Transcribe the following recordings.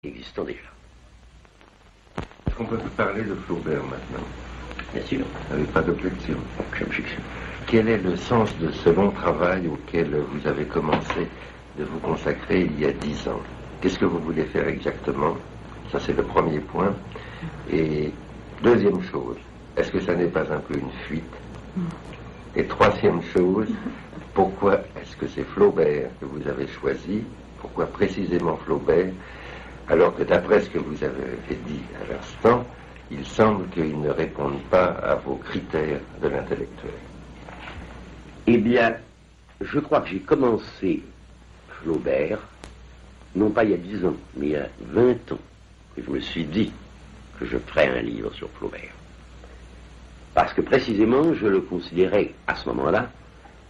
existant déjà. Est-ce qu'on peut parler de Flaubert maintenant? Bien sûr. Avec pas d'objection. Aucune objection. Quel est le sens de ce long travail auquel vous avez commencé de vous consacrer il y a 10 ans? Qu'est-ce que vous voulez faire exactement? Ça, c'est le premier point. Et deuxième chose, est-ce que ça n'est pas un peu une fuite? Et troisième chose, pourquoi est-ce que c'est Flaubert que vous avez choisi? Pourquoi précisément Flaubert? Alors que d'après ce que vous avez dit à l'instant, il semble qu'ils ne répondent pas à vos critères de l'intellectuel. Eh bien, je crois que j'ai commencé Flaubert, non pas il y a 10 ans, mais il y a 20 ans, que je me suis dit que je ferais un livre sur Flaubert. Parce que précisément, je le considérais à ce moment-là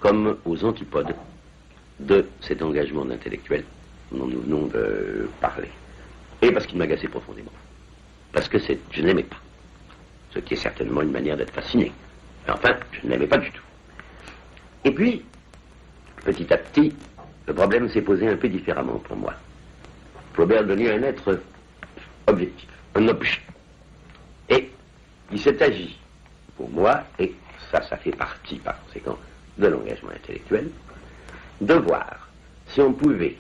comme aux antipodes de cet engagement d'intellectuel dont nous venons de parler. Et parce qu'il m'agaçait profondément. Parce que je n'aimais pas. Ce qui est certainement une manière d'être fasciné. Mais enfin, je ne l'aimais pas du tout. Et puis, petit à petit, le problème s'est posé un peu différemment pour moi. Flaubert est devenu un être objectif, un objet. Et il s'est agi pour moi, et ça fait partie par conséquent de l'engagement intellectuel, de voir si on pouvait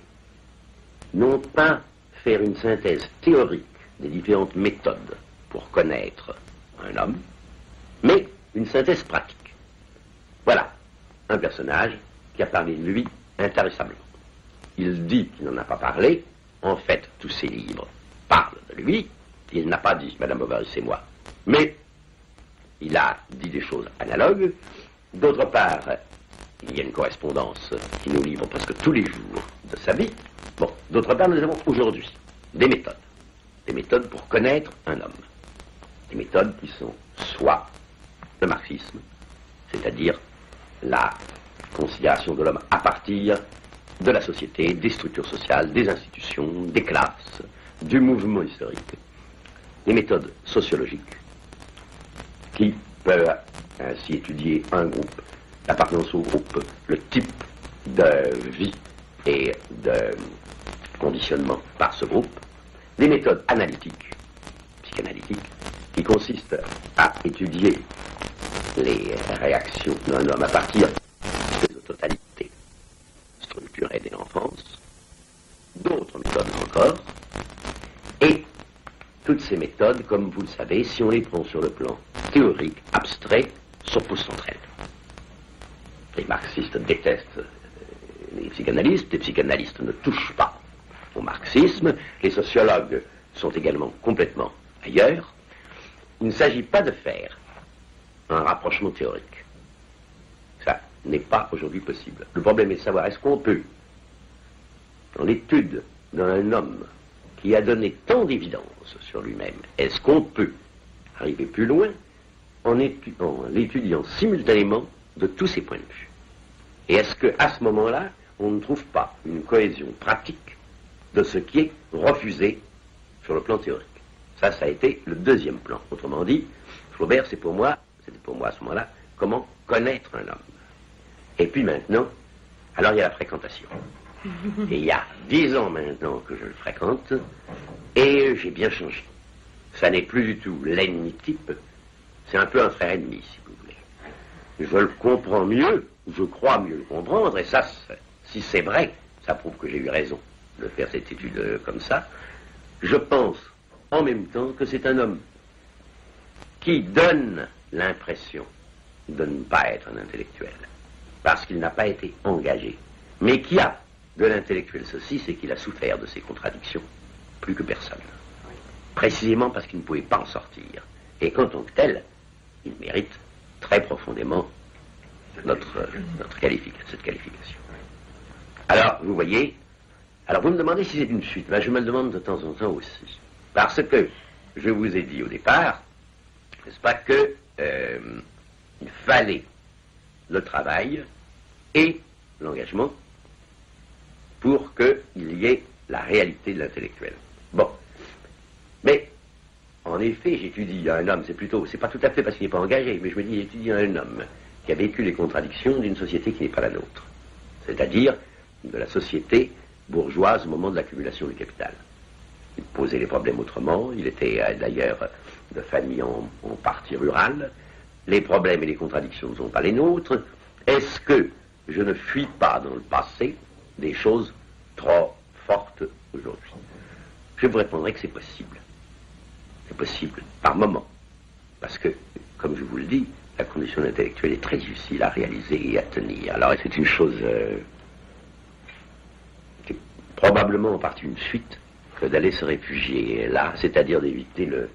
non pas faire une synthèse théorique des différentes méthodes pour connaître un homme, mais une synthèse pratique. Voilà un personnage qui a parlé de lui intarissablement. Il dit qu'il n'en a pas parlé, en fait tous ses livres parlent de lui, il n'a pas dit Madame Bovary c'est moi, mais il a dit des choses analogues. D'autre part, il y a une correspondance qui nous livre presque tous les jours de sa vie. Bon, d'autre part, nous avons aujourd'hui des méthodes pour connaître un homme. Des méthodes qui sont soit le marxisme, c'est-à-dire la considération de l'homme à partir de la société, des structures sociales, des institutions, des classes, du mouvement historique. Des méthodes sociologiques qui peuvent ainsi étudier un groupe, l'appartenance au groupe, le type de vie et de conditionnement par ce groupe, des méthodes analytiques, psychanalytiques, qui consistent à étudier les réactions d'un homme à partir des totalités structurées de l'enfance, d'autres méthodes encore, et toutes ces méthodes, comme vous le savez, si on les prend sur le plan théorique, abstrait, s'opposent entre elles. Les marxistes détestent les psychanalystes ne touchent pas au marxisme, les sociologues sont également complètement ailleurs. Il ne s'agit pas de faire un rapprochement théorique. Ça n'est pas aujourd'hui possible. Le problème est de savoir, est-ce qu'on peut, dans l'étude d'un homme qui a donné tant d'évidence sur lui-même, est-ce qu'on peut arriver plus loin en l'étudiant simultanément de tous ses points de vue? Et est-ce qu'à ce moment-là, on ne trouve pas une cohésion pratique de ce qui est refusé sur le plan théorique? Ça a été le deuxième plan. Autrement dit, Flaubert, c'était pour moi à ce moment-là, comment connaître un homme. Et puis maintenant, alors il y a la fréquentation. Et il y a 10 ans maintenant que je le fréquente, et j'ai bien changé. Ça n'est plus du tout l'ennemi type, c'est un peu un frère ennemi, si vous voulez. Je le comprends mieux, je crois mieux le comprendre, et ça, si c'est vrai, ça prouve que j'ai eu raison de faire cette étude comme ça. Je pense en même temps que c'est un homme qui donne l'impression de ne pas être un intellectuel, parce qu'il n'a pas été engagé, mais qui a de l'intellectuel ceci, c'est qu'il a souffert de ses contradictions, plus que personne. Précisément parce qu'il ne pouvait pas en sortir. Et qu'en tant que tel, il mérite très profondément cette qualification. Alors, vous voyez, alors vous me demandez si c'est une suite. Ben, je me le demande de temps en temps aussi. Parce que je vous ai dit au départ, n'est-ce pas, que il fallait le travail et l'engagement pour qu'il y ait la réalité de l'intellectuel. Bon. Mais, en effet, j'étudie un homme, c'est pas tout à fait parce qu'il n'est pas engagé, mais je me dis, j'étudie un homme qui a vécu les contradictions d'une société qui n'est pas la c'est-à-dire de la société bourgeoise au moment de l'accumulation du capital. Il posait les problèmes autrement. Il était d'ailleurs de famille en partie rurale. Les problèmes et les contradictions ne sont pas les nôtres. Est-ce que je ne fuis pas dans le passé des choses trop fortes aujourd'hui? Je vous répondrai que c'est possible. C'est possible, par moment. Parce que, comme je vous le dis, la condition intellectuelle est très difficile à réaliser et à tenir. Alors, c'est une chose qui est probablement en partie une suite que d'aller se réfugier là, c'est-à-dire d'éviter le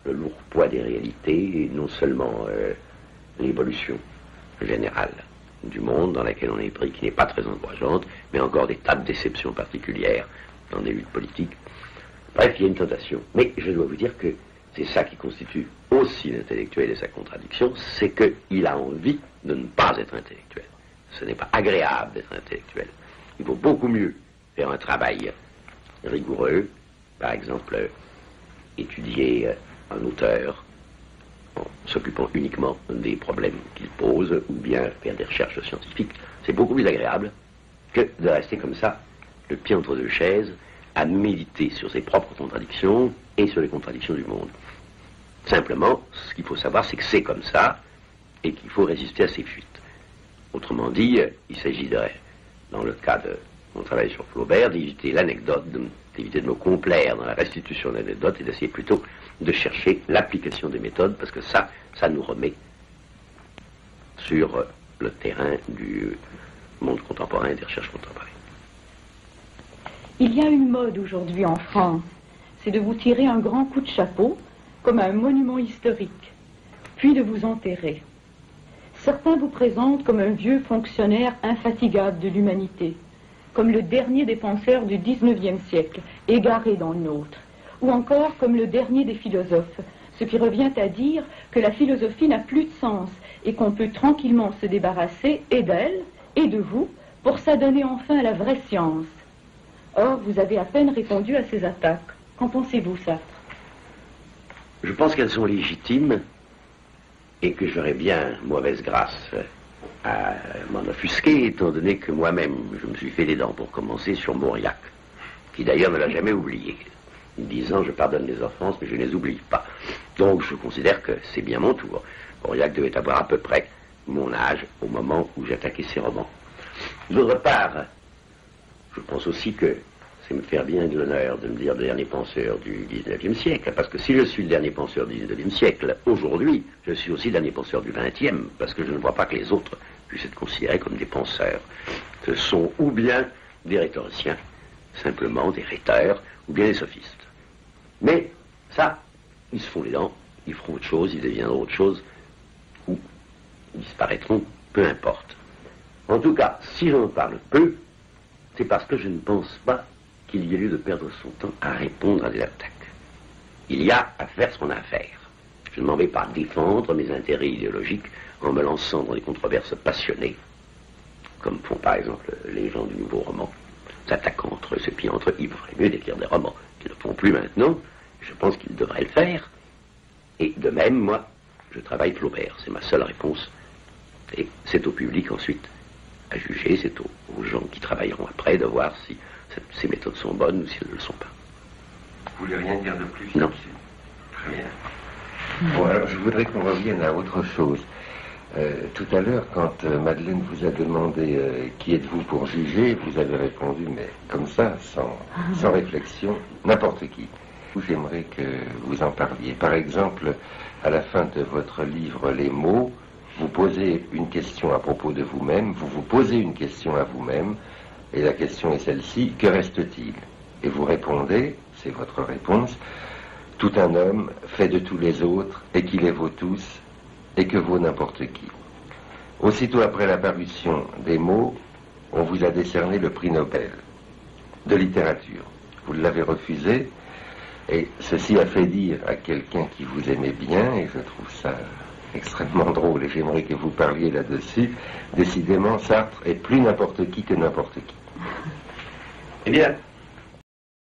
lourd poids des réalités, et non seulement l'évolution générale du monde dans laquelle on est pris, qui n'est pas très encourageante, mais encore des tas de déceptions particulières dans des luttes politiques. Bref, il y a une tentation. Mais je dois vous dire que c'est ça qui constitue aussi l'intellectuel et sa contradiction, c'est qu'il a envie de ne pas être intellectuel. Ce n'est pas agréable d'être intellectuel. Il vaut beaucoup mieux faire un travail rigoureux, par exemple étudier un auteur en s'occupant uniquement des problèmes qu'il pose, ou bien faire des recherches scientifiques. C'est beaucoup plus agréable que de rester comme ça, le pied entre deux chaises, à méditer sur ses propres contradictions et sur les contradictions du monde. Simplement, ce qu'il faut savoir, c'est que c'est comme ça et qu'il faut résister à ces fuites. Autrement dit, il s'agirait, dans le cas de mon travail sur Flaubert, d'éviter l'anecdote, d'éviter de me complaire dans la restitution de l'anecdote et d'essayer plutôt de chercher l'application des méthodes, parce que ça nous remet sur le terrain du monde contemporain et des recherches contemporaines. Il y a une mode aujourd'hui en France, c'est de vous tirer un grand coup de chapeau, comme un monument historique, puis de vous enterrer. Certains vous présentent comme un vieux fonctionnaire infatigable de l'humanité, comme le dernier des penseurs du XIXe siècle, égaré dans le nôtre, ou encore comme le dernier des philosophes, ce qui revient à dire que la philosophie n'a plus de sens et qu'on peut tranquillement se débarrasser et d'elle et de vous pour s'adonner enfin à la vraie science. Or, vous avez à peine répondu à ces attaques. Qu'en pensez-vous, Sartre? Je pense qu'elles sont légitimes et que j'aurais bien mauvaise grâce à m'en offusquer, étant donné que moi-même, je me suis fait les dents pour commencer sur Mauriac, qui d'ailleurs ne l'a jamais oublié, disant je pardonne les offenses, mais je ne les oublie pas. Donc je considère que c'est bien mon tour. Mauriac devait avoir à peu près mon âge au moment où j'attaquais ses romans. D'autre part, je pense aussi que c'est me faire bien de l'honneur de me dire le dernier penseur du XIXe siècle, parce que si je suis le dernier penseur du XIXe siècle, aujourd'hui, je suis aussi le dernier penseur du XXe, parce que je ne vois pas que les autres puissent être considérés comme des penseurs. Ce sont ou bien des rhétoriciens, simplement des rhéteurs, ou bien des sophistes. Mais ça, ils se font les dents, ils feront autre chose, ils deviendront autre chose, ou ils disparaîtront, peu importe. En tout cas, si j'en parle peu, c'est parce que je ne pense pas qu'il y ait lieu de perdre son temps à répondre à des attaques. Il y a à faire ce qu'on a à faire. Je ne m'en vais pas défendre mes intérêts idéologiques en me lançant dans des controverses passionnées, comme font par exemple les gens du nouveau roman, s'attaquant entre eux, et puis entre eux, il ferait mieux d'écrire des romans, qu'ils ne font plus maintenant, je pense qu'ils devraient le faire, et de même, moi, je travaille Flaubert, c'est ma seule réponse, et c'est au public ensuite à juger, c'est aux gens qui travailleront après de voir si ces méthodes sont bonnes ou si elles ne le sont pas. Vous voulez rien dire de plus? Non. Très bien. Bon, alors je voudrais qu'on revienne à autre chose. Tout à l'heure, quand Madeleine vous a demandé qui êtes-vous pour juger, vous avez répondu, mais comme ça, sans réflexion, n'importe qui. J'aimerais que vous en parliez. Par exemple, à la fin de votre livre Les mots, vous posez une question à propos de vous-même, vous vous posez une question à vous-même, et la question est celle-ci, que reste-t-il? Et vous répondez, c'est votre réponse, tout un homme fait de tous les autres, et qui les vaut tous, et que vaut n'importe qui. Aussitôt après la parution des mots, on vous a décerné le prix Nobel de littérature. Vous l'avez refusé, et ceci a fait dire à quelqu'un qui vous aimait bien, et je trouve ça extrêmement drôle, et j'aimerais que vous parliez là-dessus, décidément, Sartre est plus n'importe qui que n'importe qui. Eh bien,